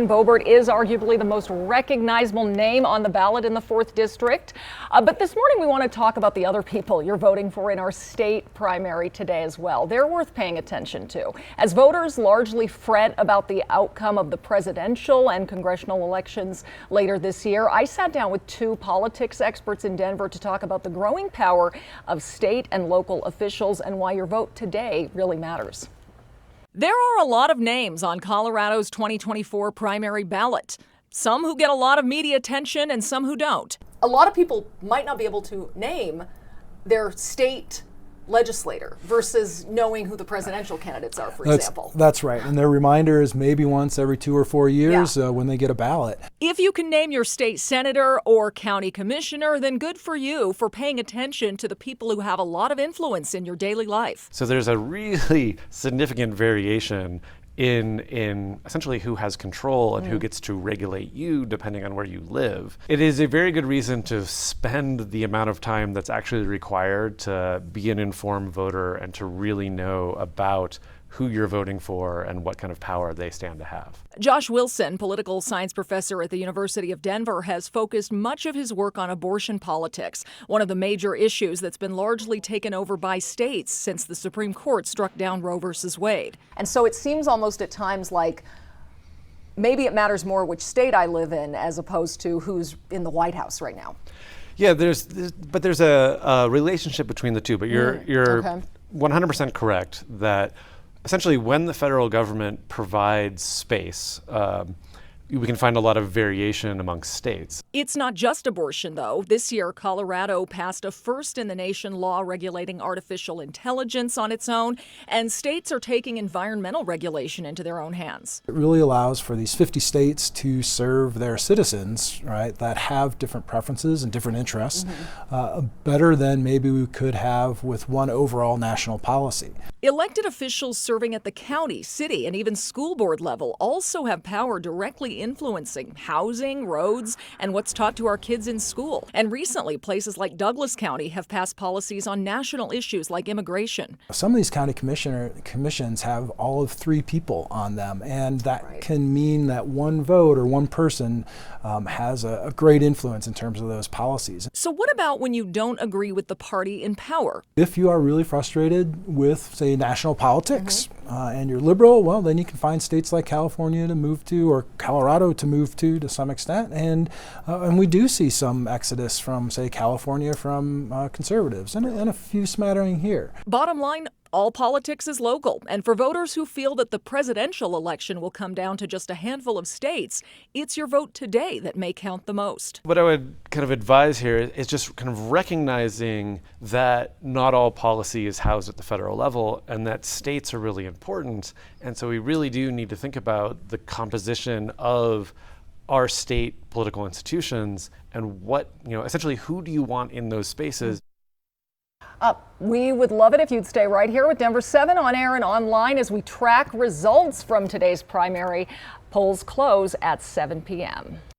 Boebert is arguably the most recognizable name on the ballot in the 4th District. But this morning we want to talk about the other people you're voting for in our state primary today as well. They're worth paying attention to. As voters largely fret about the outcome of the presidential and congressional elections later this year, I sat down with two politics experts in Denver to talk about the growing power of state and local officials and why your vote today really matters. There are a lot of names on Colorado's 2024 primary ballot. Some who get a lot of media attention and some who don't. A lot of people might not be able to name their state legislator versus knowing who the presidential candidates are, for example. That's right. And their reminder is maybe once every 2 or 4 years when they get a ballot. If you can name your state senator or county commissioner, then good for you for paying attention to the people who have a lot of influence in your daily life. So there's a really significant variation in essentially who has control and who gets to regulate you depending on where you live. It is a very good reason to spend the amount of time that's actually required to be an informed voter and to really know about who you're voting for and what kind of power they stand to have. Josh Wilson, political science professor at the University of Denver, has focused much of his work on abortion politics, one of the major issues that's been largely taken over by states since the Supreme Court struck down Roe versus Wade. And so it seems almost at times like maybe it matters more which state I live in as opposed to who's in the White House right now. Yeah, there's a relationship between the two, but you're Okay. 100% correct that essentially, when the federal government provides space, we can find a lot of variation amongst states. It's not just abortion, though. This year, Colorado passed a first-in-the-nation law regulating artificial intelligence on its own, and states are taking environmental regulation into their own hands. It really allows for these 50 states to serve their citizens, right, that have different preferences and different interests, better than maybe we could have with one overall national policy. Elected officials serving at the county, city, and even school board level also have power directly influencing housing, roads, and what's taught to our kids in school. And recently, places like Douglas County have passed policies on national issues like immigration. Some of these county commissions have all of 3 people on them, and that can mean that one vote or one person has a great influence in terms of those policies. So what about when you don't agree with the party in power? If you are really frustrated with, say, national politics and you're liberal, well, then you can find states like California to move to, or Colorado to move to some extent. And we do see some exodus from, say, California from conservatives and a few smattering here. Bottom line, all politics is local. And for voters who feel that the presidential election will come down to just a handful of states, it's your vote today that may count the most. What I would kind of advise here is just kind of recognizing that not all policy is housed at the federal level and that states are really important. And so we really do need to think about the composition of our state political institutions and what, essentially who do you want in those spaces? We would love it if you'd stay right here with Denver 7 on air and online as we track results from today's primary. Polls close at 7 p.m.